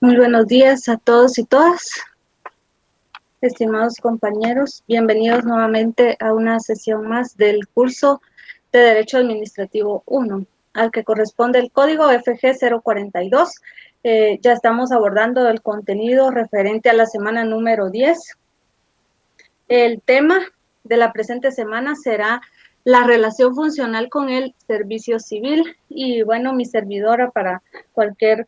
Muy buenos días a todos y todas, estimados compañeros. Bienvenidos nuevamente a una sesión más del curso de Derecho Administrativo 1, al que corresponde el código FG 042. Ya estamos abordando el contenido referente a la semana número 10. El tema de la presente semana será la relación funcional con el servicio civil. Y bueno, mi servidora para cualquier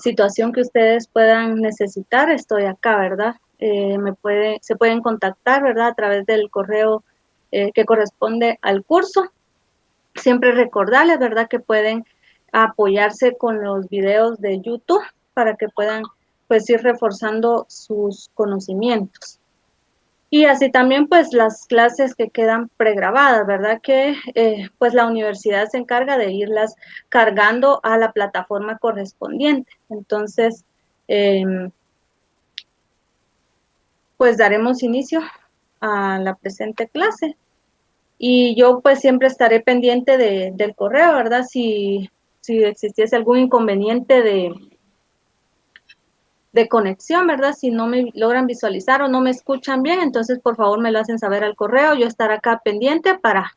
situación que ustedes puedan necesitar, estoy acá, ¿verdad? Se pueden contactar, ¿verdad? A través del correo que corresponde al curso. Siempre recordarles, ¿verdad? Que pueden apoyarse con los videos de YouTube para que puedan, pues, ir reforzando sus conocimientos. Y así también, pues, las clases que quedan pregrabadas, ¿verdad? Que, pues, la universidad se encarga de irlas cargando a la plataforma correspondiente. Entonces, pues, daremos inicio a la presente clase. Y yo, pues, siempre estaré pendiente del correo, ¿verdad? Si existiese algún inconveniente de conexión, ¿verdad? Si no me logran visualizar o no me escuchan bien, entonces por favor me lo hacen saber al correo. Yo estaré acá pendiente para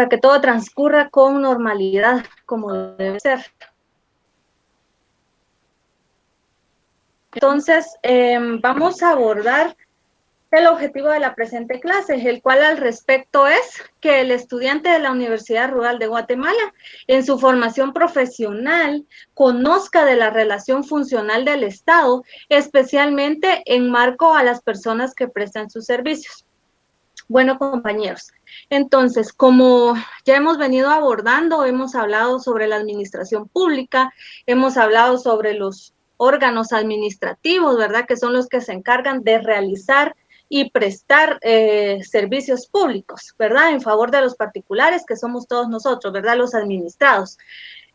que todo transcurra con normalidad, como debe ser. Entonces, vamos a abordar el objetivo de la presente clase, el cual al respecto es que el estudiante de la Universidad Rural de Guatemala, en su formación profesional, conozca de la relación funcional del Estado, especialmente en marco a las personas que prestan sus servicios. Bueno, compañeros, entonces, como ya hemos venido abordando, hemos hablado sobre la administración pública, hemos hablado sobre los órganos administrativos, ¿verdad? Que son los que se encargan de realizar y prestar servicios públicos, ¿verdad? En favor de los particulares, que somos todos nosotros, ¿verdad? Los administrados.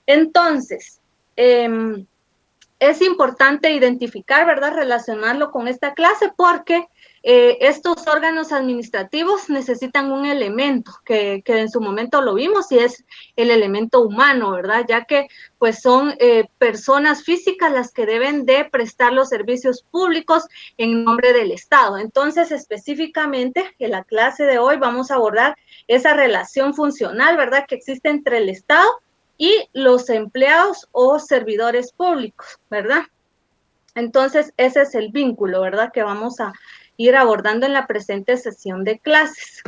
Entonces, es importante identificar, ¿verdad? Relacionarlo con esta clase porque estos órganos administrativos necesitan un elemento que en su momento lo vimos y es el elemento humano, ¿verdad? Ya que pues son personas físicas las que deben de prestar los servicios públicos en nombre del Estado. Entonces, específicamente en la clase de hoy vamos a abordar esa relación funcional, ¿verdad? Que existe entre el Estado y los empleados o servidores públicos, ¿verdad? Entonces, ese es el vínculo, ¿verdad? Que vamos a ir abordando en la presente sesión de clases.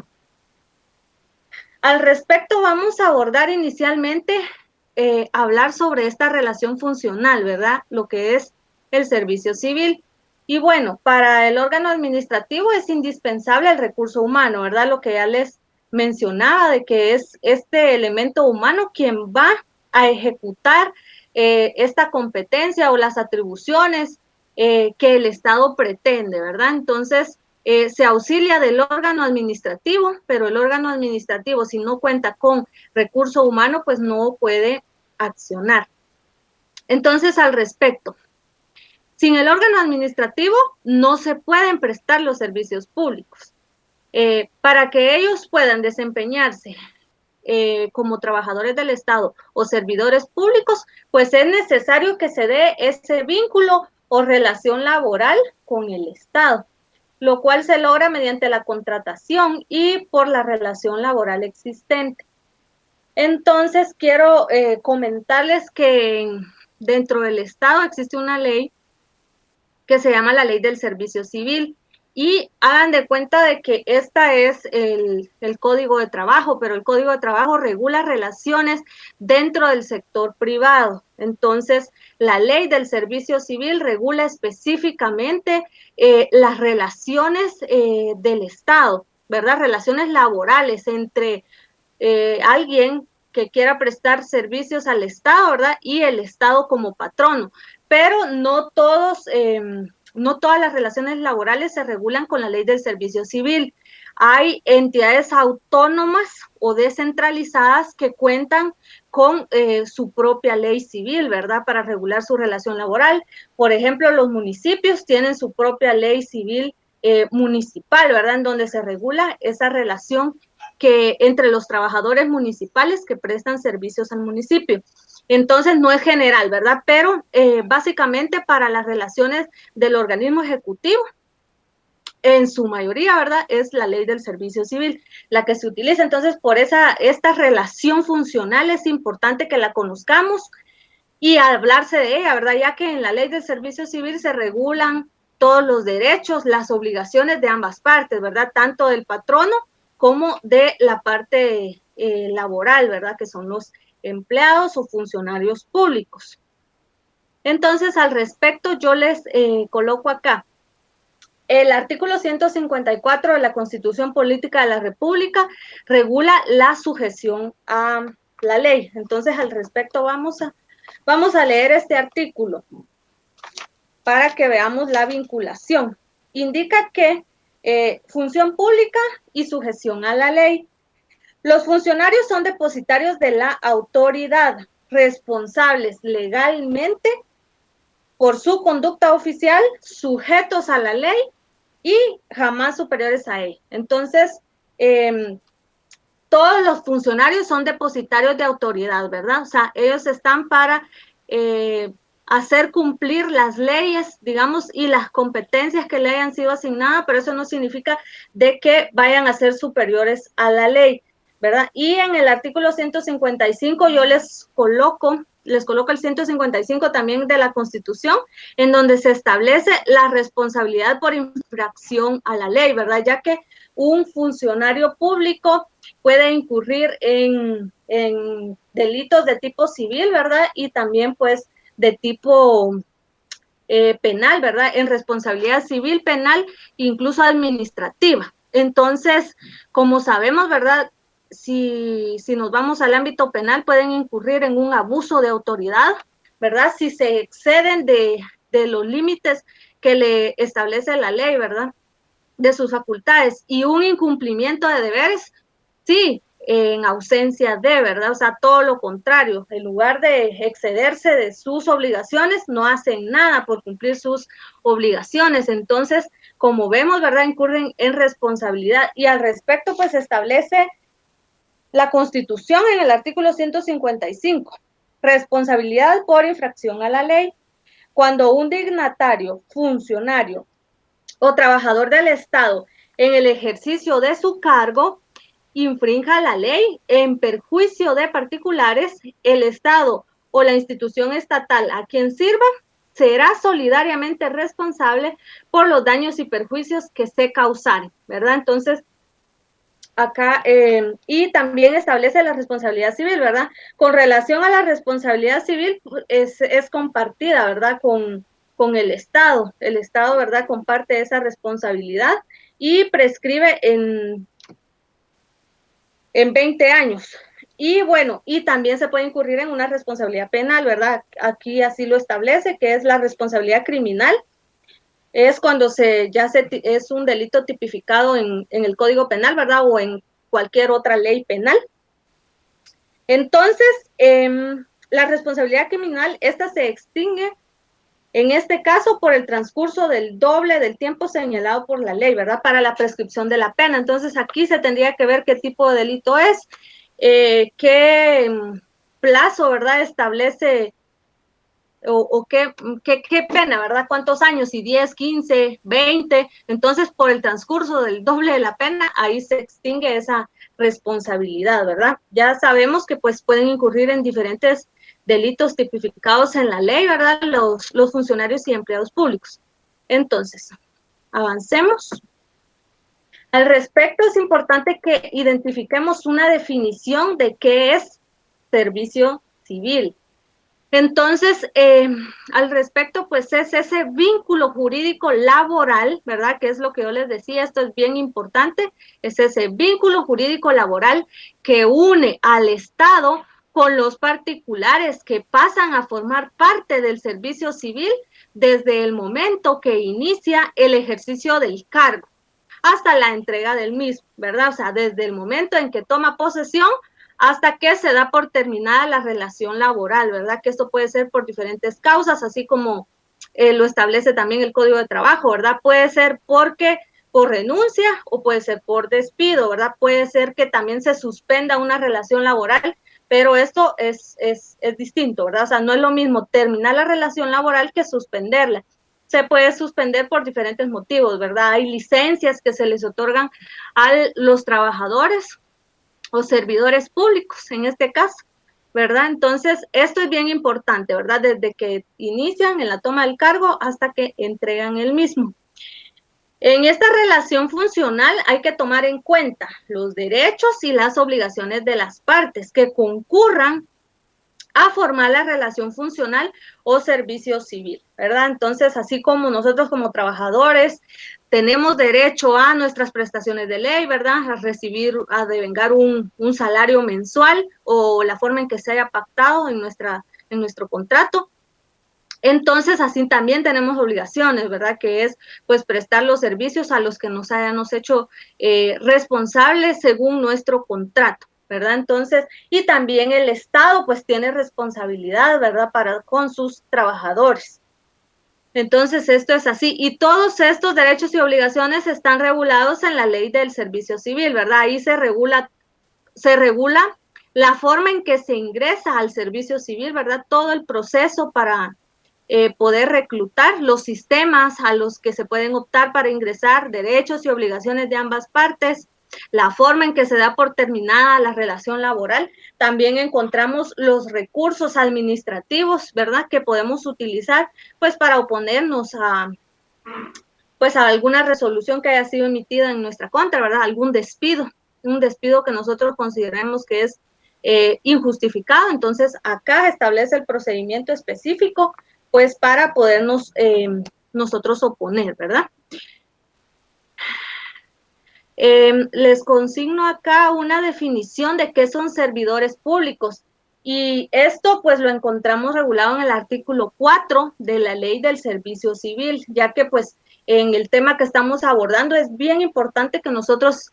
Al respecto, vamos a abordar inicialmente, hablar sobre esta relación funcional, ¿verdad? Lo que es el servicio civil. Y bueno, para el órgano administrativo es indispensable el recurso humano, ¿verdad? Lo que ya les mencionaba de que es este elemento humano quien va a ejecutar esta competencia o las atribuciones que el Estado pretende, ¿verdad? Entonces, se auxilia del órgano administrativo, pero el órgano administrativo, si no cuenta con recurso humano, pues no puede accionar. Entonces, al respecto, sin el órgano administrativo no se pueden prestar los servicios públicos. Para que ellos puedan desempeñarse como trabajadores del Estado o servidores públicos, pues es necesario que se dé ese vínculo o relación laboral con el Estado, lo cual se logra mediante la contratación y por la relación laboral existente. Entonces, quiero comentarles que dentro del Estado existe una ley que se llama la Ley del Servicio Civil, y hagan de cuenta de que esta es el Código de Trabajo, pero el Código de Trabajo regula relaciones dentro del sector privado. Entonces, la Ley del Servicio Civil regula específicamente las relaciones del Estado, ¿verdad? Relaciones laborales entre alguien que quiera prestar servicios al Estado, ¿verdad? Y el Estado como patrono. Pero no todas las relaciones laborales se regulan con la Ley del Servicio Civil. Hay entidades autónomas o descentralizadas que cuentan con su propia ley civil, ¿verdad? Para regular su relación laboral. Por ejemplo, los municipios tienen su propia ley civil municipal, ¿verdad? En donde se regula esa relación que entre los trabajadores municipales que prestan servicios al municipio. Entonces no es general, ¿verdad? Pero básicamente para las relaciones del organismo ejecutivo, en su mayoría, ¿verdad? Es la ley del servicio civil la que se utiliza. Entonces, por esta relación funcional es importante que la conozcamos y hablarse de ella, ¿verdad? Ya que en la ley del servicio civil se regulan todos los derechos, las obligaciones de ambas partes, ¿verdad? Tanto del patrono como de la parte laboral, ¿verdad? Que son los empleados o funcionarios públicos. Entonces, al respecto, yo les coloco acá el artículo 154 de la Constitución Política de la República regula la sujeción a la ley. Entonces, al respecto, vamos a leer este artículo para que veamos la vinculación. Indica que función pública y sujeción a la ley. Los funcionarios son depositarios de la autoridad, responsables legalmente por su conducta oficial, sujetos a la ley y jamás superiores a él. Entonces, todos los funcionarios son depositarios de autoridad, ¿verdad? O sea, ellos están para hacer cumplir las leyes, digamos, y las competencias que le hayan sido asignadas, pero eso no significa de que vayan a ser superiores a la ley, ¿verdad? Y en el artículo 155 yo les coloco el 155 también de la Constitución, en donde se establece la responsabilidad por infracción a la ley, ¿verdad? Ya que un funcionario público puede incurrir en delitos de tipo civil, ¿verdad? Y también, pues, de tipo penal, ¿verdad? En responsabilidad civil, penal, incluso administrativa. Entonces, como sabemos, ¿verdad? Si nos vamos al ámbito penal, pueden incurrir en un abuso de autoridad, ¿verdad? Si se exceden de los límites que le establece la ley, ¿verdad? De sus facultades, y un incumplimiento de deberes, sí, en ausencia de, ¿verdad? O sea, todo lo contrario, en lugar de excederse de sus obligaciones, no hacen nada por cumplir sus obligaciones. Entonces, como vemos, ¿verdad? Incurren en responsabilidad, y al respecto, pues, establece la Constitución en el artículo 155, responsabilidad por infracción a la ley. Cuando un dignatario, funcionario o trabajador del Estado en el ejercicio de su cargo infrinja la ley en perjuicio de particulares, el Estado o la institución estatal a quien sirva será solidariamente responsable por los daños y perjuicios que se causaren, ¿verdad? Entonces, acá, y también establece la responsabilidad civil, ¿verdad? Con relación a la responsabilidad civil, es compartida, ¿verdad? Con el Estado, ¿verdad? Comparte esa responsabilidad y prescribe en 20 años. Y bueno, y también se puede incurrir en una responsabilidad penal, ¿verdad? Aquí así lo establece, que es la responsabilidad criminal. Es cuando es un delito tipificado en el Código Penal, ¿verdad? O en cualquier otra ley penal. Entonces, la responsabilidad criminal, esta se extingue en este caso por el transcurso del doble del tiempo señalado por la ley, ¿verdad? Para la prescripción de la pena. Entonces, aquí se tendría que ver qué tipo de delito es, qué plazo, ¿verdad? Establece o qué pena, ¿verdad? ¿Cuántos años? Si 10, 15, 20. Entonces, por el transcurso del doble de la pena, ahí se extingue esa responsabilidad, ¿verdad? Ya sabemos que pues pueden incurrir en diferentes delitos tipificados en la ley, ¿verdad? Los funcionarios y empleados públicos. Entonces, avancemos. Al respecto, es importante que identifiquemos una definición de qué es servicio civil. Entonces, al respecto, pues es ese vínculo jurídico laboral, ¿verdad? Que es lo que yo les decía, esto es bien importante, es ese vínculo jurídico laboral que une al Estado con los particulares que pasan a formar parte del servicio civil desde el momento que inicia el ejercicio del cargo hasta la entrega del mismo, ¿verdad? O sea, desde el momento en que toma posesión hasta que se da por terminada la relación laboral, ¿verdad? Que esto puede ser por diferentes causas, así como lo establece también el Código de Trabajo, ¿verdad? Puede ser porque por renuncia o puede ser por despido, ¿verdad? Puede ser que también se suspenda una relación laboral, pero esto es distinto, ¿verdad? O sea, no es lo mismo terminar la relación laboral que suspenderla. Se puede suspender por diferentes motivos, ¿verdad? Hay licencias que se les otorgan a los trabajadores o servidores públicos, en este caso, ¿verdad? Entonces, esto es bien importante, ¿verdad? Desde que inician en la toma del cargo hasta que entregan el mismo. En esta relación funcional hay que tomar en cuenta los derechos y las obligaciones de las partes que concurran a formar la relación funcional o servicio civil, ¿verdad? Entonces, así como nosotros como trabajadores tenemos derecho a nuestras prestaciones de ley, ¿verdad? A recibir, a devengar un salario mensual o la forma en que se haya pactado en nuestro contrato. Entonces, así también tenemos obligaciones, ¿verdad? Que es, pues, prestar los servicios a los que nos hayamos hecho responsables según nuestro contrato, ¿verdad? Entonces, y también el Estado, pues, tiene responsabilidad, ¿verdad? Para con sus trabajadores. Entonces, esto es así. Y todos estos derechos y obligaciones están regulados en la Ley del Servicio Civil, ¿verdad? Ahí se regula la forma en que se ingresa al servicio civil, ¿verdad? Todo el proceso para poder reclutar, los sistemas a los que se pueden optar para ingresar, derechos y obligaciones de ambas partes, la forma en que se da por terminada la relación laboral. También encontramos los recursos administrativos, ¿verdad?, que podemos utilizar, pues, para oponernos a, pues, a alguna resolución que haya sido emitida en nuestra contra, ¿verdad?, algún despido, un despido que nosotros consideremos que es injustificado. Entonces, acá establece el procedimiento específico, pues, para podernos nosotros oponer, ¿verdad? Les consigno acá una definición de qué son servidores públicos, y esto pues lo encontramos regulado en el artículo 4 de la Ley del Servicio Civil, ya que pues en el tema que estamos abordando es bien importante que nosotros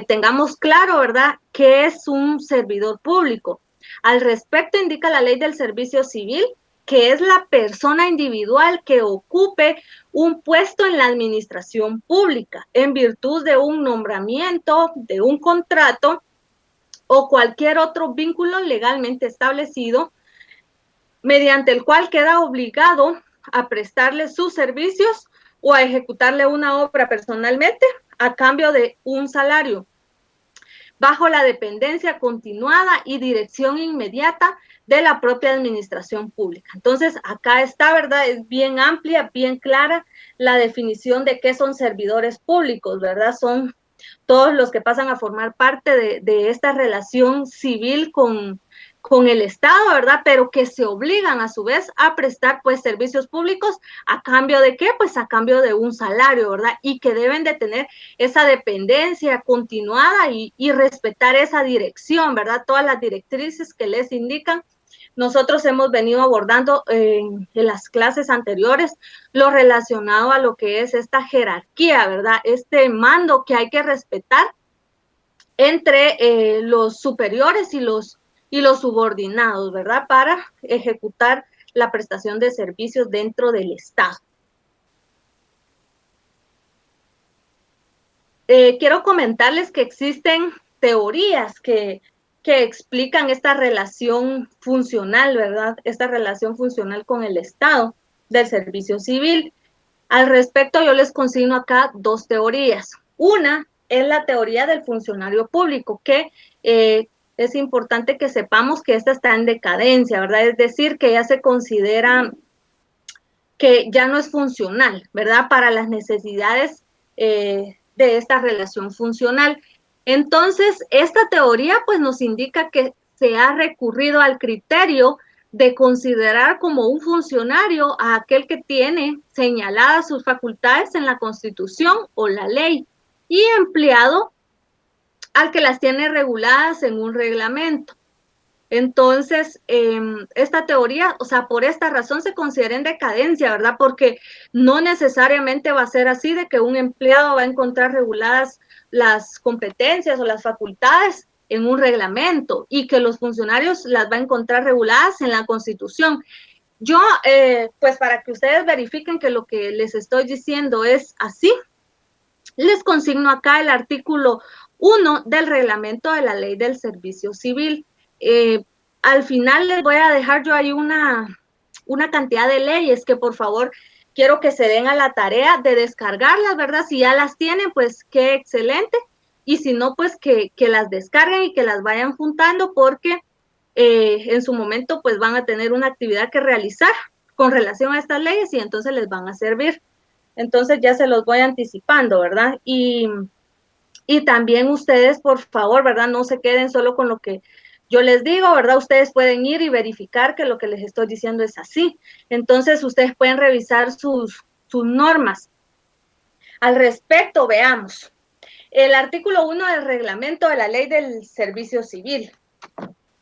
tengamos claro, ¿verdad?, qué es un servidor público. Al respecto indica la Ley del Servicio Civil que es la persona individual que ocupe un puesto en la administración pública en virtud de un nombramiento, de un contrato o cualquier otro vínculo legalmente establecido, mediante el cual queda obligado a prestarle sus servicios o a ejecutarle una obra personalmente a cambio de un salario, bajo la dependencia continuada y dirección inmediata de la propia administración pública. Entonces, acá está, ¿verdad? Es bien amplia, bien clara la definición de qué son servidores públicos, ¿verdad? Son todos los que pasan a formar parte de esta relación civil con el Estado, ¿verdad? Pero que se obligan a su vez a prestar pues servicios públicos a cambio de qué, pues a cambio de un salario, ¿verdad? Y que deben de tener esa dependencia continuada y respetar esa dirección, ¿verdad? Todas las directrices que les indican. Nosotros hemos venido abordando en las clases anteriores lo relacionado a lo que es esta jerarquía, ¿verdad? Este mando que hay que respetar entre los superiores y los subordinados, ¿verdad? Para ejecutar la prestación de servicios dentro del Estado. Quiero comentarles que existen teorías que explican esta relación funcional, ¿verdad? Esta relación funcional con el Estado del servicio civil. Al respecto, yo les consigno acá dos teorías. Una es la teoría del funcionario público, que es importante que sepamos que esta está en decadencia, ¿verdad? Es decir, que ya se considera que ya no es funcional, ¿verdad? Para las necesidades de esta relación funcional. Entonces, esta teoría pues nos indica que se ha recurrido al criterio de considerar como un funcionario a aquel que tiene señaladas sus facultades en la Constitución o la ley, y empleado al que las tiene reguladas en un reglamento. Entonces, esta teoría, o sea, por esta razón se considera en decadencia, ¿verdad? Porque no necesariamente va a ser así de que un empleado va a encontrar reguladas las competencias o las facultades en un reglamento y que los funcionarios las va a encontrar reguladas en la Constitución. Yo, pues para que ustedes verifiquen que lo que les estoy diciendo es así, Les consigno acá el artículo 1 del reglamento de la Ley del Servicio Civil. Al final les voy a dejar yo ahí una cantidad de leyes que por favor quiero que se den a la tarea de descargarlas, ¿verdad? Si ya las tienen, pues qué excelente. Y si no, pues que las descarguen y que las vayan juntando porque en su momento pues van a tener una actividad que realizar con relación a estas leyes y entonces les van a servir. Entonces ya se los voy anticipando, ¿verdad? Y también ustedes, por favor, ¿verdad? No se queden solo con lo que yo les digo, ¿verdad? Ustedes pueden ir y verificar que lo que les estoy diciendo es así. Entonces, ustedes pueden revisar sus normas. Al respecto, veamos. El artículo 1 del reglamento de la Ley del Servicio Civil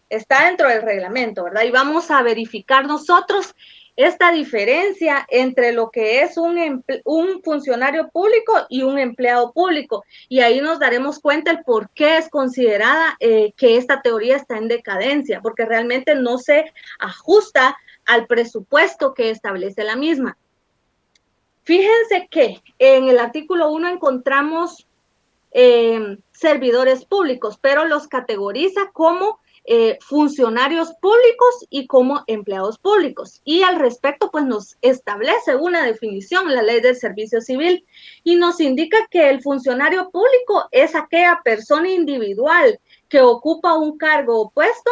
está dentro del reglamento, ¿verdad? Y vamos a verificar nosotros esta diferencia entre lo que es un funcionario público y un empleado público. Y ahí nos daremos cuenta el por qué es considerada que esta teoría está en decadencia, porque realmente no se ajusta al presupuesto que establece la misma. Fíjense que en el artículo 1 encontramos servidores públicos, pero los categoriza como funcionarios públicos y como empleados públicos. Y al respecto, pues nos establece una definición, la Ley del Servicio Civil, y nos indica que el funcionario público es aquella persona individual que ocupa un cargo o puesto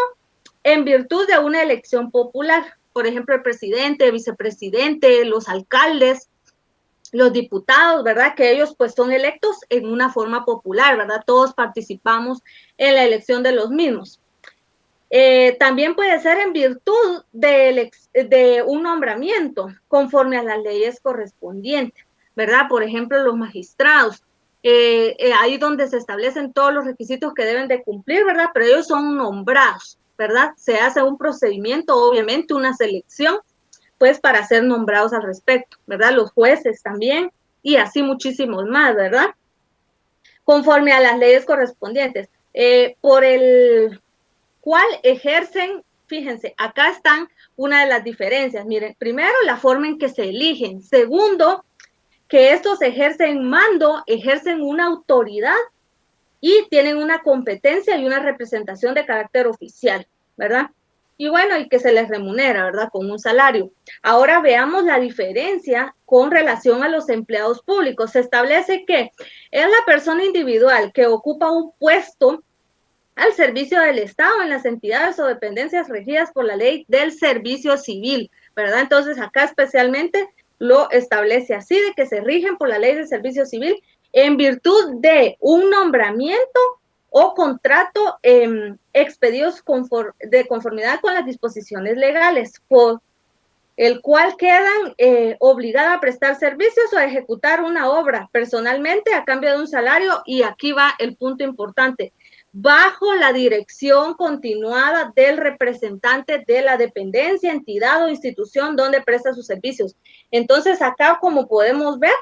en virtud de una elección popular. Por ejemplo, el presidente, el vicepresidente, los alcaldes, los diputados, ¿verdad? Que ellos pues son electos en una forma popular, ¿verdad? Todos participamos en la elección de los mismos. También puede ser en virtud de un nombramiento conforme a las leyes correspondientes, ¿verdad? Por ejemplo, los magistrados, ahí donde se establecen todos los requisitos que deben de cumplir, ¿verdad? Pero ellos son nombrados, ¿verdad? Se hace un procedimiento, obviamente, una selección, pues para ser nombrados al respecto, ¿verdad? Los jueces también y así muchísimos más, ¿verdad? Conforme a las leyes correspondientes, por el cual ejercen, fíjense, acá están una de las diferencias. Miren, primero, la forma en que se eligen. Segundo, que estos ejercen mando, ejercen una autoridad y tienen una competencia y una representación de carácter oficial, ¿verdad? Y bueno, y que se les remunera, ¿verdad? Con un salario. Ahora veamos la diferencia con relación a los empleados públicos. Se establece que es la persona individual que ocupa un puesto al servicio del Estado en las entidades o dependencias regidas por la Ley del Servicio Civil, ¿verdad? Entonces, acá especialmente lo establece así, de que se rigen por la Ley del Servicio Civil en virtud de un nombramiento o contrato expedidos de conformidad con las disposiciones legales, por el cual quedan obligadas a prestar servicios o a ejecutar una obra personalmente a cambio de un salario, y aquí va el punto importante, bajo la dirección continuada del representante de la dependencia, entidad o institución donde presta sus servicios. Entonces, acá, como podemos ver,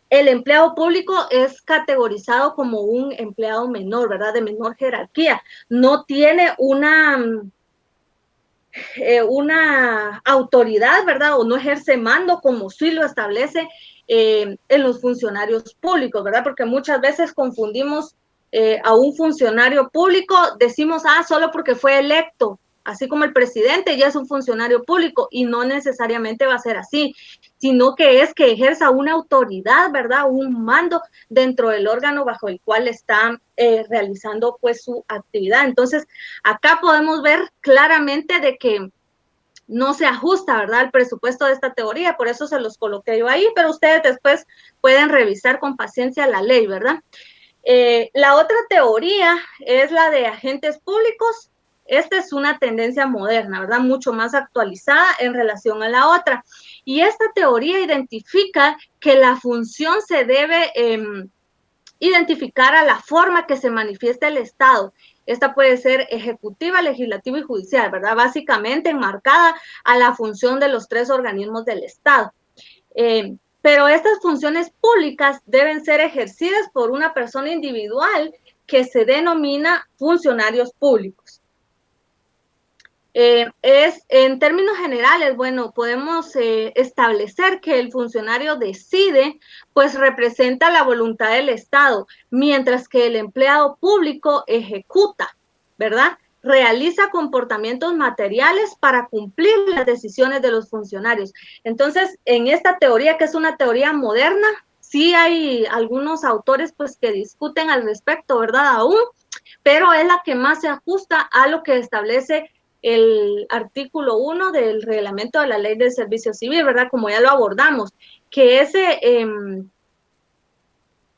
el empleado público es categorizado como un empleado menor, ¿verdad? De menor jerarquía. No tiene una autoridad, ¿verdad? O no ejerce mando como sí lo establece en los funcionarios públicos, ¿verdad? Porque muchas veces confundimos a un funcionario público, decimos, solo porque fue electo, así como el presidente ya es un funcionario público, y no necesariamente va a ser así, sino que es que ejerza una autoridad, ¿verdad? Un mando dentro del órgano bajo el cual está realizando pues su actividad. Entonces, acá podemos ver claramente de que no se ajusta, ¿verdad?, al presupuesto de esta teoría, por eso se los coloqué yo ahí, pero ustedes después pueden revisar con paciencia la ley, ¿verdad? La otra teoría es la de agentes públicos. Esta es una tendencia moderna, ¿verdad? Mucho más actualizada en relación a la otra. Y esta teoría identifica que la función se debe identificar a la forma que se manifiesta el Estado. Esta puede ser ejecutiva, legislativa y judicial, ¿verdad? Básicamente enmarcada a la función de los tres organismos del Estado. Pero estas funciones públicas deben ser ejercidas por una persona individual que se denomina funcionarios públicos. En términos generales, bueno, podemos establecer que el funcionario decide, pues representa la voluntad del Estado, mientras que el empleado público ejecuta, ¿verdad? Realiza comportamientos materiales para cumplir las decisiones de los funcionarios. Entonces, en esta teoría, que es una teoría moderna, sí hay algunos autores pues que discuten al respecto, ¿verdad? Aún, pero es la que más se ajusta a lo que establece el artículo 1 del reglamento de la ley del servicio civil, ¿verdad? Como ya lo abordamos, que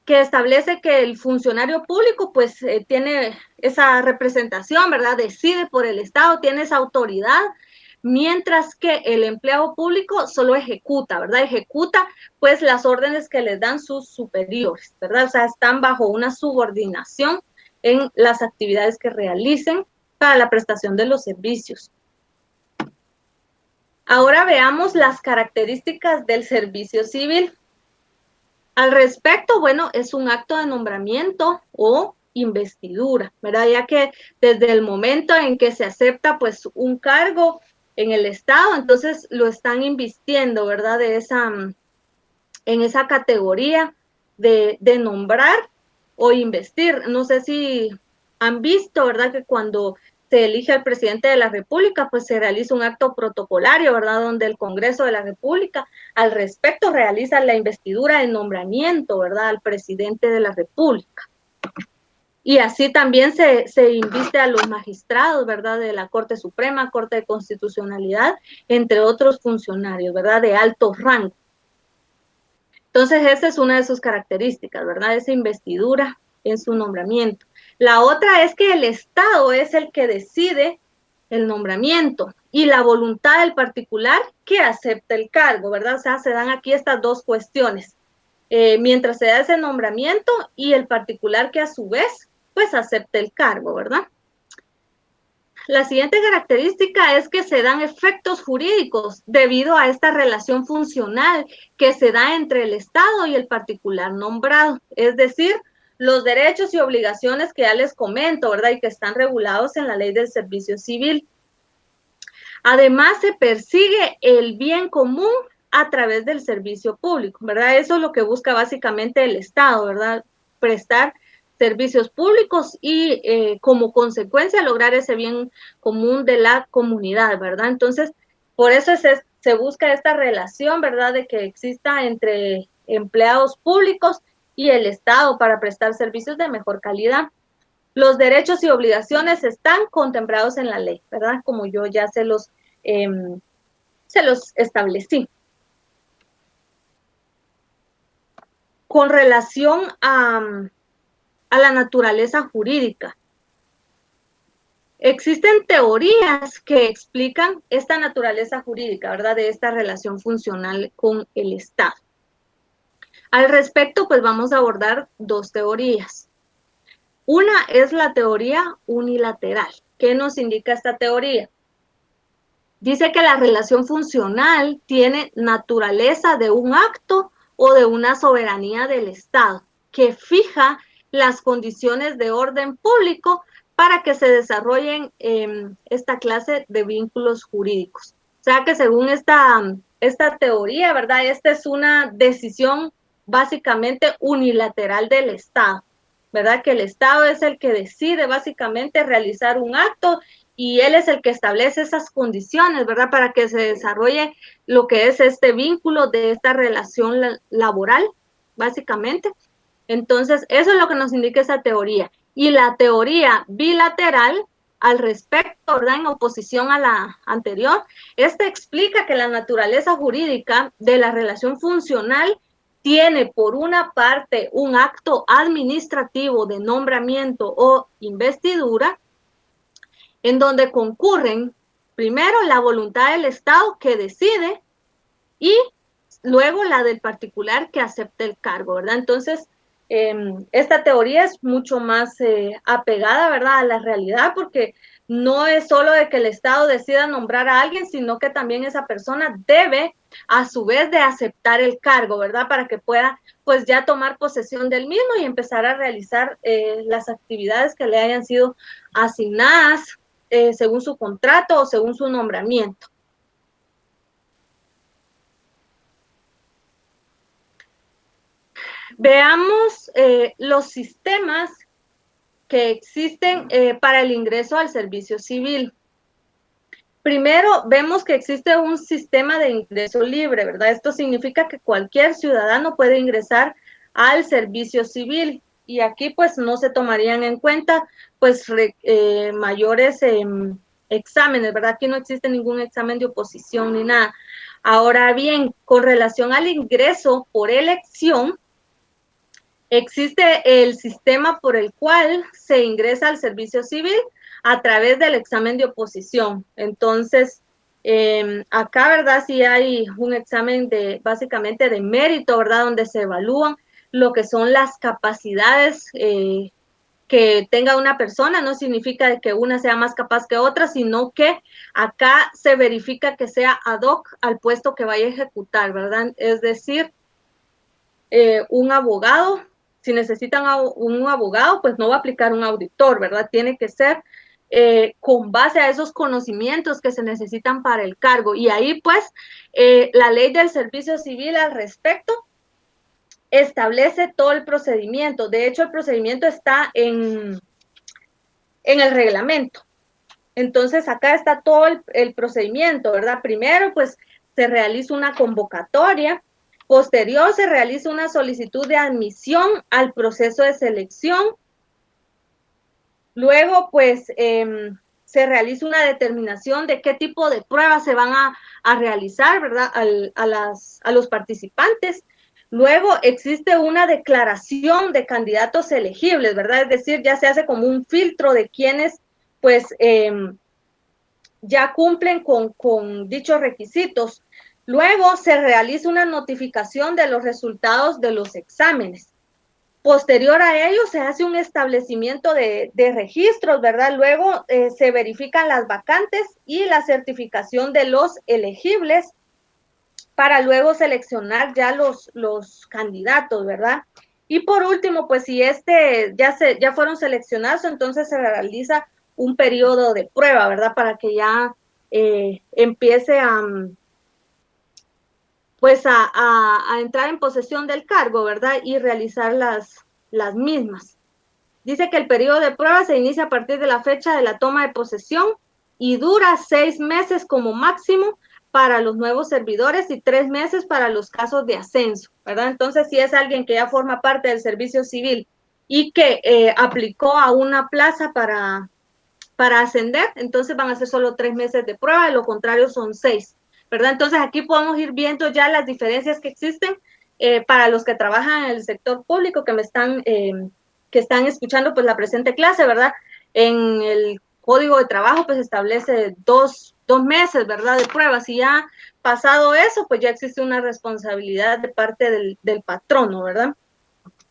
que establece que el funcionario público pues tiene esa representación, ¿verdad? Decide por el Estado, tiene esa autoridad, mientras que el empleado público solo ejecuta, ¿verdad? Ejecuta pues las órdenes que les dan sus superiores, ¿verdad? O sea, están bajo una subordinación en las actividades que realicen para la prestación de los servicios. Ahora veamos las características del servicio civil. Al respecto, bueno, es un acto de nombramiento o investidura, ¿verdad? Ya que desde el momento en que se acepta pues un cargo en el Estado, entonces lo están invistiendo, ¿verdad? En esa categoría de nombrar o investir. No sé si han visto, ¿verdad? Que cuando se elige al presidente de la República, pues se realiza un acto protocolario, ¿verdad? Donde el Congreso de la República al respecto realiza la investidura de nombramiento, ¿verdad? Al presidente de la República. Y así también se inviste a los magistrados, ¿verdad? De la Corte Suprema, Corte de Constitucionalidad, entre otros funcionarios, ¿verdad? De alto rango. Entonces, esa es una de sus características, ¿verdad? Esa investidura en su nombramiento. La otra es que el Estado es el que decide el nombramiento y la voluntad del particular que acepta el cargo, ¿verdad? O sea, se dan aquí estas dos cuestiones. Mientras se da ese nombramiento y el particular que a su vez, pues acepta el cargo, ¿verdad? La siguiente característica es que se dan efectos jurídicos debido a esta relación funcional que se da entre el Estado y el particular nombrado, es decir, los derechos y obligaciones que ya les comento, ¿verdad? Y que están regulados en la ley del servicio civil. Además, se persigue el bien común a través del servicio público, ¿verdad? Eso es lo que busca básicamente el Estado, ¿verdad? Prestar servicios públicos y como consecuencia lograr ese bien común de la comunidad, ¿verdad? Entonces, por eso se busca esta relación, ¿verdad? De que exista entre empleados públicos y el Estado para prestar servicios de mejor calidad. Los derechos y obligaciones están contemplados en la ley, ¿verdad? Como yo ya se los establecí. Con relación a la naturaleza jurídica, existen teorías que explican esta naturaleza jurídica, ¿verdad? De esta relación funcional con el Estado. Al respecto, pues vamos a abordar dos teorías. Una es la teoría unilateral. ¿Qué nos indica esta teoría? Dice que la relación funcional tiene naturaleza de un acto o de una soberanía del Estado, que fija las condiciones de orden público para que se desarrollen esta clase de vínculos jurídicos. O sea que según esta teoría, ¿verdad? Esta es una decisión básicamente unilateral del Estado, ¿verdad? Que el Estado es el que decide básicamente realizar un acto y él es el que establece esas condiciones, ¿verdad? Para que se desarrolle lo que es este vínculo de esta relación laboral, básicamente. Entonces, eso es lo que nos indica esa teoría. Y la teoría bilateral, al respecto, ¿verdad? En oposición a la anterior, esta explica que la naturaleza jurídica de la relación funcional tiene, por una parte, un acto administrativo de nombramiento o investidura, en donde concurren primero la voluntad del Estado que decide y luego la del particular que acepta el cargo, ¿verdad? Entonces, esta teoría es mucho más apegada, ¿verdad?, a la realidad, porque no es solo de que el Estado decida nombrar a alguien, sino que también esa persona debe, a su vez, de aceptar el cargo, ¿verdad?, para que pueda, pues, ya tomar posesión del mismo y empezar a realizar las actividades que le hayan sido asignadas según su contrato o según su nombramiento. Veamos los sistemas que existen para el ingreso al servicio civil. Primero, vemos que existe un sistema de ingreso libre, ¿verdad? Esto significa que cualquier ciudadano puede ingresar al servicio civil y aquí pues no se tomarían en cuenta pues mayores exámenes, ¿verdad? Aquí no existe ningún examen de oposición ni nada. Ahora bien, con relación al ingreso por elección, existe el sistema por el cual se ingresa al servicio civil a través del examen de oposición. Entonces, acá, ¿verdad? Sí hay un examen básicamente de mérito, ¿verdad? Donde se evalúan lo que son las capacidades que tenga una persona. No significa que una sea más capaz que otra, sino que acá se verifica que sea ad hoc al puesto que vaya a ejecutar, ¿verdad? Es decir, un abogado, si necesitan un abogado, pues no va a aplicar un auditor, ¿verdad? Tiene que ser con base a esos conocimientos que se necesitan para el cargo. Y ahí, pues, la ley del servicio civil al respecto establece todo el procedimiento. De hecho, el procedimiento está en el reglamento. Entonces, acá está todo el procedimiento, ¿verdad? Primero, pues, se realiza una convocatoria. Posterior, se realiza una solicitud de admisión al proceso de selección. Luego, pues, se realiza una determinación de qué tipo de pruebas se van a realizar, ¿verdad? A los participantes. Luego, existe una declaración de candidatos elegibles, ¿verdad? Es decir, ya se hace como un filtro de quienes, pues, ya cumplen con dichos requisitos. Luego se realiza una notificación de los resultados de los exámenes. Posterior a ello se hace un establecimiento de registros, ¿verdad? Luego se verifican las vacantes y la certificación de los elegibles para luego seleccionar ya los candidatos, ¿verdad? Y por último, pues si ya fueron seleccionados, entonces se realiza un periodo de prueba, ¿verdad? Para que ya empiece pues a entrar en posesión del cargo, ¿verdad? Y realizar las mismas. Dice que el periodo de prueba se inicia a partir de la fecha de la toma de posesión y dura 6 meses como máximo para los nuevos servidores y 3 meses para los casos de ascenso, ¿verdad? Entonces, si es alguien que ya forma parte del servicio civil y que aplicó a una plaza para ascender, entonces van a ser solo 3 meses de prueba, de lo contrario son 6, ¿verdad? Entonces aquí podemos ir viendo ya las diferencias que existen para los que trabajan en el sector público que que están escuchando pues la presente clase, ¿verdad? En el código de trabajo pues establece dos meses, ¿verdad? De prueba. Si ya pasado eso, pues ya existe una responsabilidad de parte del patrono, ¿verdad?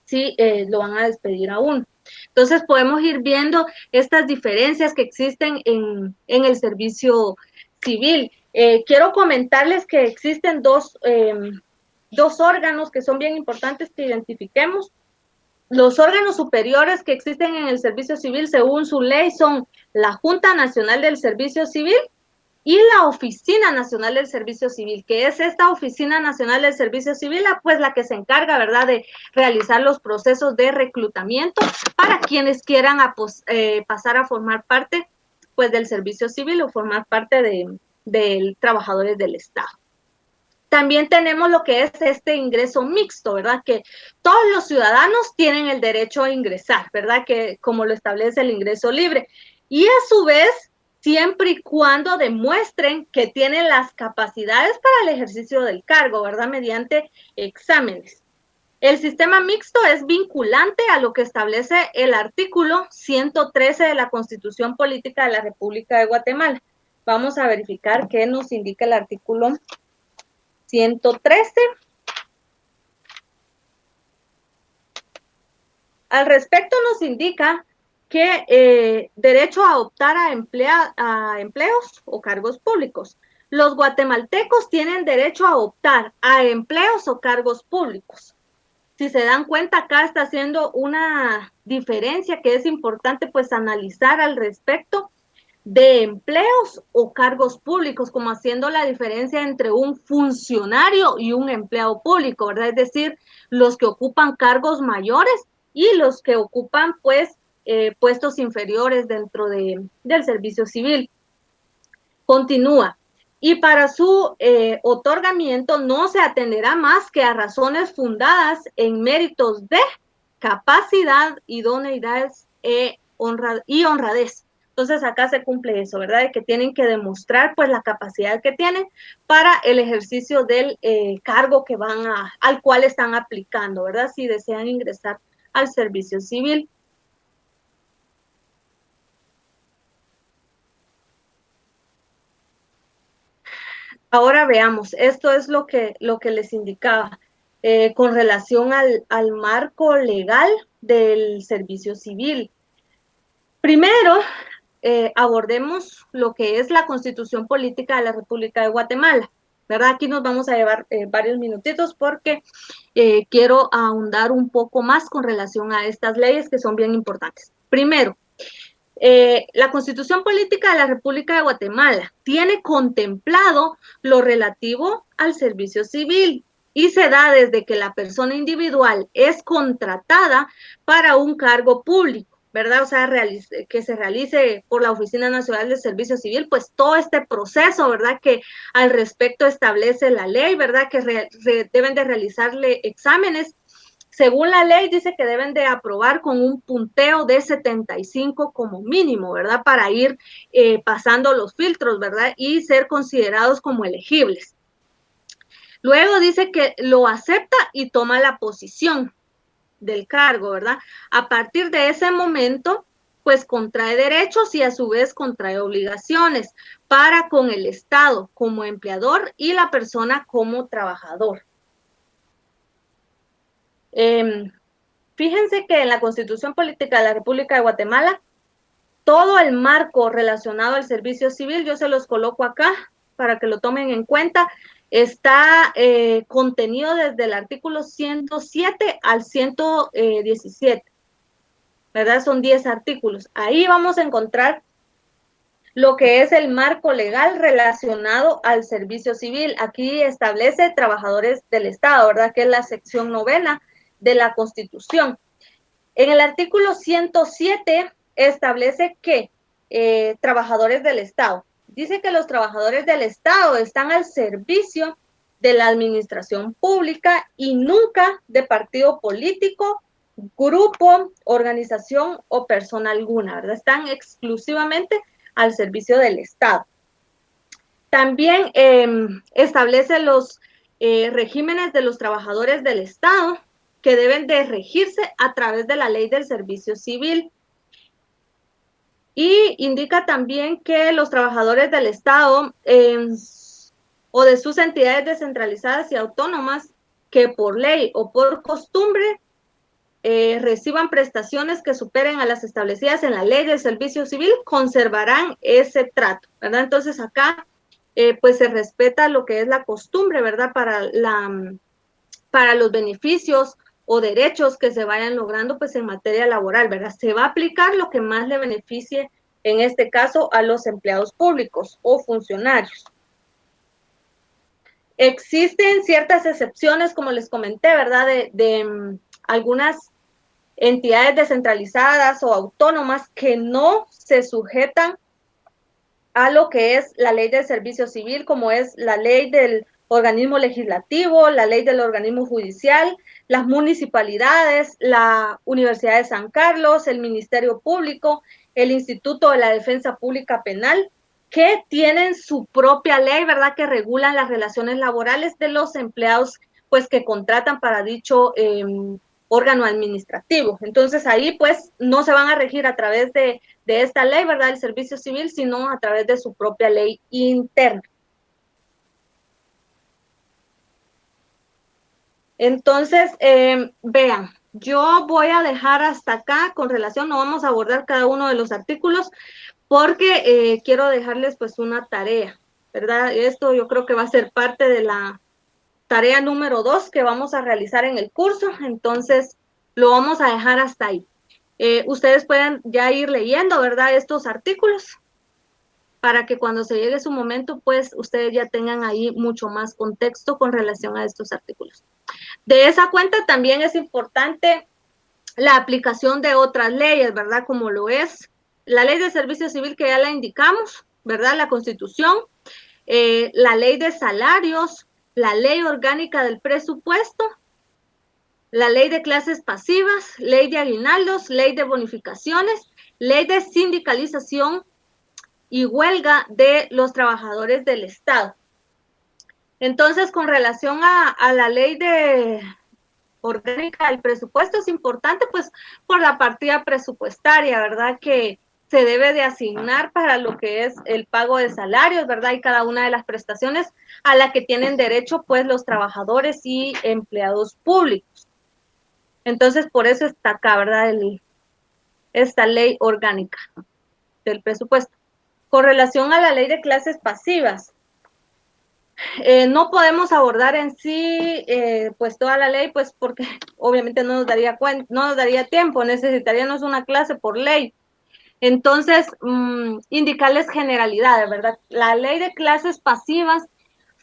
Si lo van a despedir a uno. Entonces podemos ir viendo estas diferencias que existen en el servicio civil. Quiero comentarles que existen dos órganos que son bien importantes que identifiquemos. Los órganos superiores que existen en el servicio civil según su ley son la Junta Nacional del Servicio Civil y la Oficina Nacional del Servicio Civil, que es esta Oficina Nacional del Servicio Civil, pues la que se encarga, ¿verdad?, de realizar los procesos de reclutamiento para quienes quieran pasar a formar parte, pues, del servicio civil o formar parte de trabajadores del Estado. También tenemos lo que es este ingreso mixto, ¿verdad? Que todos los ciudadanos tienen el derecho a ingresar, ¿verdad? Que como lo establece el ingreso libre. Y a su vez, siempre y cuando demuestren que tienen las capacidades para el ejercicio del cargo, ¿verdad? Mediante exámenes. El sistema mixto es vinculante a lo que establece el artículo 113 de la Constitución Política de la República de Guatemala. Vamos a verificar qué nos indica el artículo 113. Al respecto nos indica que derecho a optar a empleos o cargos públicos. Los guatemaltecos tienen derecho a optar a empleos o cargos públicos. Si se dan cuenta, acá está haciendo una diferencia que es importante pues analizar al respecto. de empleos o cargos públicos, como haciendo la diferencia entre un funcionario y un empleado público, ¿verdad? Es decir, los que ocupan cargos mayores y los que ocupan, pues, puestos inferiores dentro del servicio civil. Continúa. Y para su otorgamiento no se atenderá más que a razones fundadas en méritos de capacidad, idoneidad y honradez. Entonces acá se cumple eso, ¿verdad? De que tienen que demostrar pues la capacidad que tienen para el ejercicio del cargo que al cual están aplicando, ¿verdad? Si desean ingresar al servicio civil. Ahora veamos, esto es lo que les indicaba con relación al marco legal del servicio civil. Primero, abordemos lo que es la Constitución Política de la República de Guatemala, ¿verdad? Aquí nos vamos a llevar varios minutitos porque quiero ahondar un poco más con relación a estas leyes que son bien importantes. Primero, la Constitución Política de la República de Guatemala tiene contemplado lo relativo al servicio civil y se da desde que la persona individual es contratada para un cargo público, ¿verdad? O sea, que se realice por la Oficina Nacional de Servicio Civil, pues todo este proceso, ¿verdad? Que al respecto establece la ley, ¿verdad? Que deben de realizarle exámenes. Según la ley, dice que deben de aprobar con un punteo de 75 como mínimo, ¿verdad? Para ir pasando los filtros, ¿verdad? Y ser considerados como elegibles. Luego dice que lo acepta y toma la posición del cargo, ¿verdad? A partir de ese momento, pues contrae derechos y a su vez contrae obligaciones para con el Estado como empleador y la persona como trabajador. Fíjense que en la Constitución Política de la República de Guatemala, todo el marco relacionado al servicio civil, yo se los coloco acá para que lo tomen en cuenta, está contenido desde el artículo 107 al 117, ¿verdad? Son 10 artículos. Ahí vamos a encontrar lo que es el marco legal relacionado al servicio civil. Aquí establece trabajadores del Estado, ¿verdad? Que es la sección 9 de la Constitución. En el artículo 107 establece que trabajadores del Estado. Dice que los trabajadores del Estado están al servicio de la administración pública y nunca de partido político, grupo, organización o persona alguna, ¿verdad? Están exclusivamente al servicio del Estado. También establece los regímenes de los trabajadores del Estado que deben de regirse a través de la ley del servicio civil. Y indica también que los trabajadores del Estado o de sus entidades descentralizadas y autónomas que por ley o por costumbre reciban prestaciones que superen a las establecidas en la ley del servicio civil, conservarán ese trato, ¿verdad? Entonces acá pues se respeta lo que es la costumbre, ¿verdad? Para los beneficios o derechos que se vayan logrando pues en materia laboral, ¿verdad? Se va a aplicar lo que más le beneficie, en este caso, a los empleados públicos o funcionarios. Existen ciertas excepciones, como les comenté, ¿verdad? De algunas entidades descentralizadas o autónomas que no se sujetan a lo que es la ley del servicio civil, como es la ley del organismo legislativo, la ley del organismo judicial, las municipalidades, la Universidad de San Carlos, el Ministerio Público, el Instituto de la Defensa Pública Penal, que tienen su propia ley, ¿verdad?, que regulan las relaciones laborales de los empleados, pues, que contratan para dicho órgano administrativo. Entonces, ahí, pues, no se van a regir a través de esta ley, ¿verdad?, del servicio civil, sino a través de su propia ley interna. Entonces, vean, yo voy a dejar hasta acá con relación, no vamos a abordar cada uno de los artículos, porque quiero dejarles pues una tarea, ¿verdad? Esto yo creo que va a ser parte de la tarea número 2 que vamos a realizar en el curso, entonces lo vamos a dejar hasta ahí. Ustedes pueden ya ir leyendo, ¿verdad?, estos artículos. para que cuando se llegue su momento, pues ustedes ya tengan ahí mucho más contexto con relación a estos artículos. De esa cuenta también es importante la aplicación de otras leyes, ¿verdad? Como lo es la ley de servicio civil, que ya la indicamos, ¿verdad? La Constitución, la ley de salarios, la ley orgánica del presupuesto, la ley de clases pasivas, ley de aguinaldos, ley de bonificaciones, ley de sindicalización y huelga de los trabajadores del Estado. Entonces, con relación a la ley de orgánica del presupuesto, es importante pues por la partida presupuestaria, ¿verdad? Que se debe de asignar para lo que es el pago de salarios, ¿verdad? Y cada una de las prestaciones a la que tienen derecho pues los trabajadores y empleados públicos. Entonces, por eso está acá, ¿verdad? Esta ley orgánica del presupuesto. Con relación a la ley de clases pasivas, no podemos abordar en sí pues toda la ley, pues porque obviamente no nos daría tiempo, necesitaríamos una clase por ley. Entonces, indicarles generalidades, ¿verdad? La ley de clases pasivas,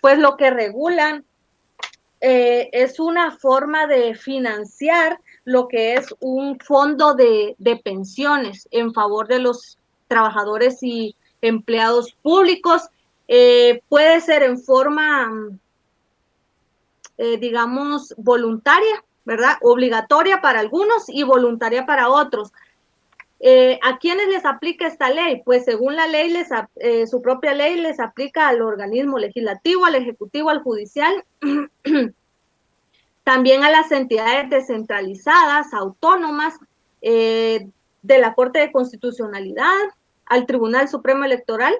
pues lo que regulan es una forma de financiar lo que es un fondo de pensiones en favor de los trabajadores y empleados públicos. Puede ser en forma, digamos, voluntaria, ¿verdad? Obligatoria para algunos y voluntaria para otros. ¿A quiénes les aplica esta ley? Pues según la ley, su propia ley les aplica al organismo legislativo, al ejecutivo, al judicial, también a las entidades descentralizadas, autónomas, de la Corte de Constitucionalidad, al Tribunal Supremo Electoral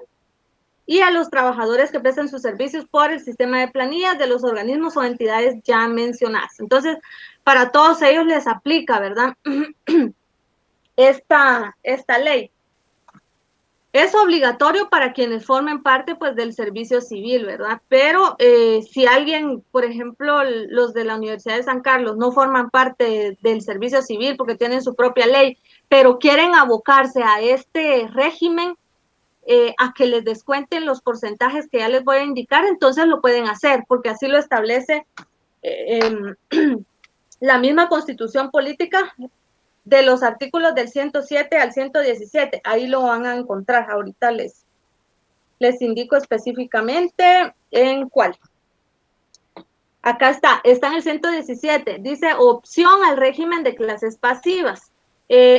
y a los trabajadores que prestan sus servicios por el sistema de planillas de los organismos o entidades ya mencionadas. Entonces, para todos ellos les aplica, ¿verdad? Esta ley. Es obligatorio para quienes formen parte pues del servicio civil, ¿verdad? Pero si alguien, por ejemplo, los de la Universidad de San Carlos no forman parte del servicio civil porque tienen su propia ley, pero quieren abocarse a este régimen, a que les descuenten los porcentajes que ya les voy a indicar, entonces lo pueden hacer, porque así lo establece la misma Constitución Política, de los artículos del 107 al 117, ahí lo van a encontrar. Ahorita les indico específicamente en cuál. Acá está en el 117, dice opción al régimen de clases pasivas.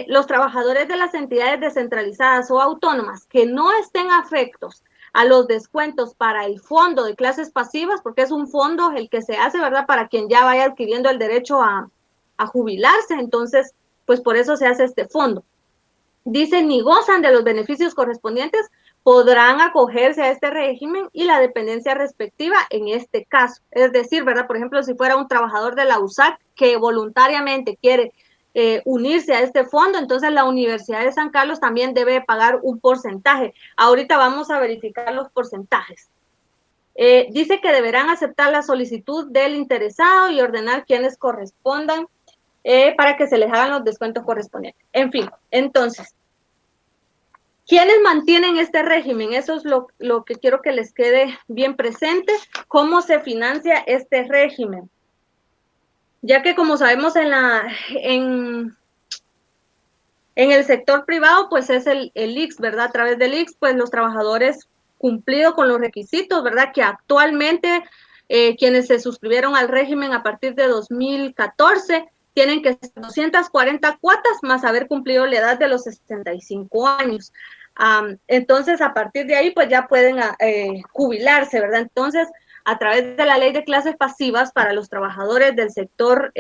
Los trabajadores de las entidades descentralizadas o autónomas que no estén afectos a los descuentos para el fondo de clases pasivas, porque es un fondo el que se hace, ¿verdad? Para quien ya vaya adquiriendo el derecho a jubilarse, entonces pues por eso se hace este fondo. Dice, ni gozan de los beneficios correspondientes, podrán acogerse a este régimen y la dependencia respectiva en este caso. Es decir, ¿verdad? Por ejemplo, si fuera un trabajador de la USAC que voluntariamente quiere unirse a este fondo, entonces la Universidad de San Carlos también debe pagar un porcentaje. Ahorita vamos a verificar los porcentajes. Dice que deberán aceptar la solicitud del interesado y ordenar quienes correspondan para que se les hagan los descuentos correspondientes. En fin, entonces, ¿quiénes mantienen este régimen? Eso es lo que quiero que les quede bien presente. ¿Cómo se financia este régimen? Ya que como sabemos en el sector privado, pues es el ICS, ¿verdad? A través del ICS, pues los trabajadores cumplido con los requisitos, ¿verdad? Que actualmente quienes se suscribieron al régimen a partir de 2014 tienen que ser 240 cuotas más haber cumplido la edad de los 65 años. Entonces, a partir de ahí, pues ya pueden jubilarse, ¿verdad? Entonces, a través de la ley de clases pasivas para los trabajadores del sector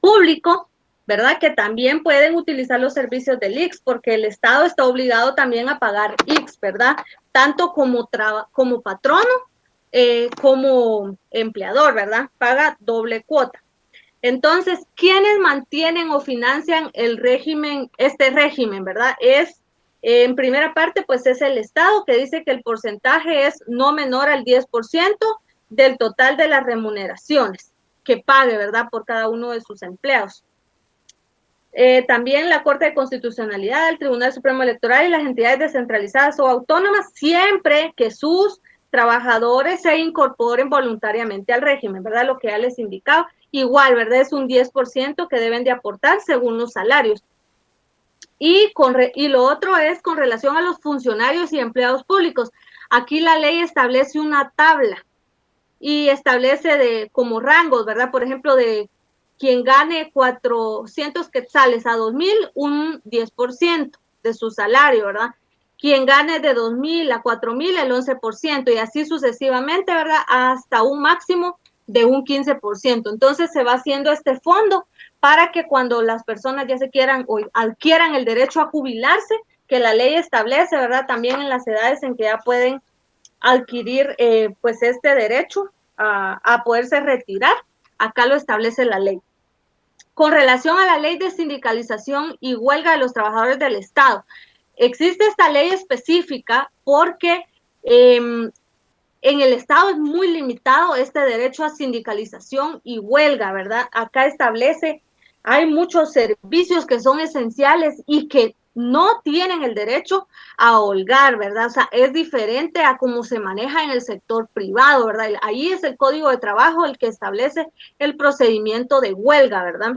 público, ¿verdad? Que también pueden utilizar los servicios del ICS, porque el Estado está obligado también a pagar ICS, ¿verdad? Tanto como patrono como empleador, ¿verdad? Paga doble cuota. Entonces, ¿quiénes mantienen o financian el régimen, este régimen, ¿verdad? En primera parte, pues es el Estado, que dice que el porcentaje es no menor al 10% del total de las remuneraciones que pague, ¿verdad? Por cada uno de sus empleados. También la Corte de Constitucionalidad, el Tribunal Supremo Electoral y las entidades descentralizadas o autónomas, siempre que sus trabajadores se incorporen voluntariamente al régimen, ¿verdad? Lo que ya les indicaba. Igual, ¿verdad? Es un 10% que deben de aportar según los salarios. Y lo otro es con relación a los funcionarios y empleados públicos. Aquí la ley establece una tabla y establece como rangos, ¿verdad? Por ejemplo, de quien gane 400 quetzales a 2,000, un 10% de su salario, ¿verdad? Quien gane de 2,000 a 4,000, el 11%, y así sucesivamente, ¿verdad? Hasta un máximo de un 15%. Entonces se va haciendo este fondo para que cuando las personas ya se quieran o adquieran el derecho a jubilarse, que la ley establece, ¿verdad? También en las edades en que ya pueden adquirir pues este derecho a poderse retirar, acá lo establece la ley. Con relación a la ley de sindicalización y huelga de los trabajadores del Estado, existe esta ley específica porque en el Estado es muy limitado este derecho a sindicalización y huelga, ¿verdad? Acá establece, hay muchos servicios que son esenciales y que no tienen el derecho a holgar, ¿verdad? O sea, es diferente a cómo se maneja en el sector privado, ¿verdad? Ahí es el Código de Trabajo el que establece el procedimiento de huelga, ¿verdad?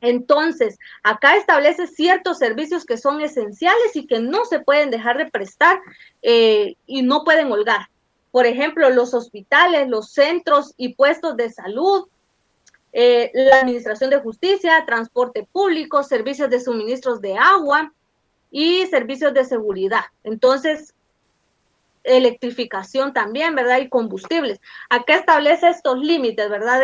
Entonces, acá establece ciertos servicios que son esenciales y que no se pueden dejar de prestar y no pueden holgar. Por ejemplo, los hospitales, los centros y puestos de salud, la administración de justicia, transporte público, servicios de suministros de agua y servicios de seguridad. Entonces, electrificación también, ¿verdad? Y combustibles. Acá establece estos límites, ¿verdad?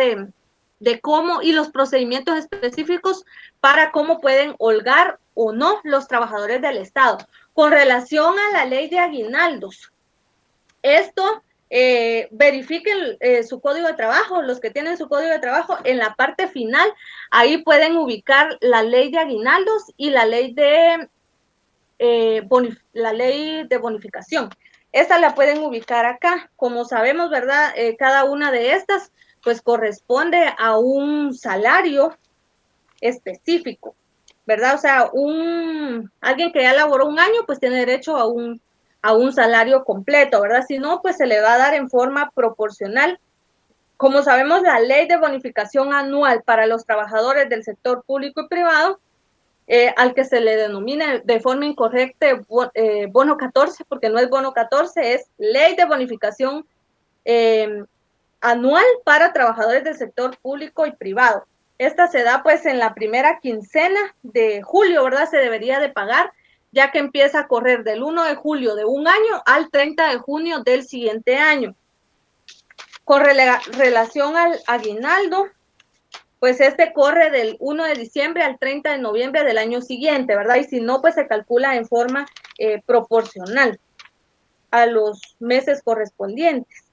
De cómo y los procedimientos específicos para cómo pueden holgar o no los trabajadores del Estado. Con relación a la ley de aguinaldos, esto verifiquen su código de trabajo, los que tienen su código de trabajo, en la parte final, ahí pueden ubicar la ley de aguinaldos y la ley de bonificación. Esta la pueden ubicar acá. Como sabemos, ¿verdad? Cada una de estas pues corresponde a un salario específico, ¿verdad? O sea, alguien que ya laboró un año pues tiene derecho a un salario completo, ¿verdad? Si no, pues se le va a dar en forma proporcional. Como sabemos, la ley de bonificación anual para los trabajadores del sector público y privado, al que se le denomina de forma incorrecta bono 14, porque no es bono 14, es ley de bonificación anual para trabajadores del sector público y privado. Esta se da pues en la primera quincena de julio, ¿verdad? Se debería de pagar, ya que empieza a correr del 1 de julio de un año al 30 de junio del siguiente año. Con relación al aguinaldo, pues este corre del 1 de diciembre al 30 de noviembre del año siguiente, ¿verdad? Y si no, pues se calcula en forma proporcional a los meses correspondientes.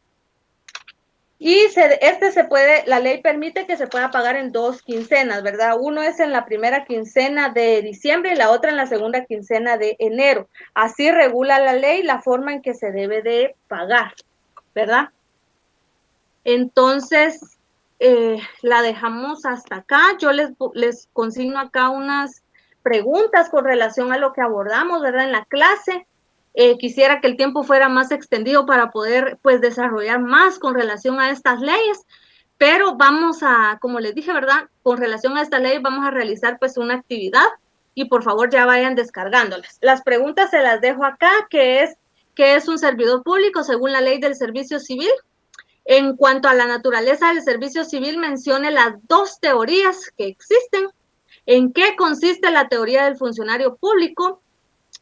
Y la ley permite que se pueda pagar en 2 quincenas, ¿verdad? Uno es en la primera quincena de diciembre y la otra en la segunda quincena de enero. Así regula la ley la forma en que se debe de pagar, ¿verdad? Entonces, la dejamos hasta acá. Yo les consigno acá unas preguntas con relación a lo que abordamos, ¿verdad? En la clase. Quisiera que el tiempo fuera más extendido para poder, pues, desarrollar más con relación a estas leyes, pero vamos a, como les dije, ¿verdad? Con relación a esta ley vamos a realizar, pues, una actividad y por favor ya vayan descargándolas. Las preguntas se las dejo acá, ¿qué es un servidor público según la ley del servicio civil? En cuanto a la naturaleza del servicio civil, mencione las 2 teorías que existen. ¿En qué consiste la teoría del funcionario público?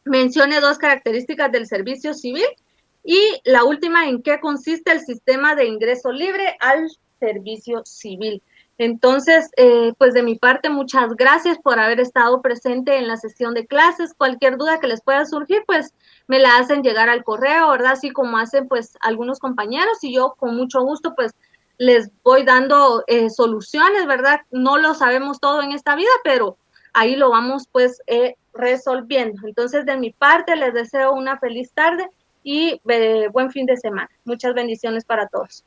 Mencione 2 características del servicio civil. Y la última, ¿en qué consiste el sistema de ingreso libre al servicio civil? Entonces, pues de mi parte, muchas gracias por haber estado presente en la sesión de clases. Cualquier duda que les pueda surgir, pues me la hacen llegar al correo, ¿verdad? Así como hacen pues algunos compañeros y yo con mucho gusto pues les voy dando soluciones, ¿verdad? No lo sabemos todo en esta vida, pero ahí lo vamos pues resolviendo. Entonces, de mi parte, les deseo una feliz tarde y buen fin de semana. Muchas bendiciones para todos.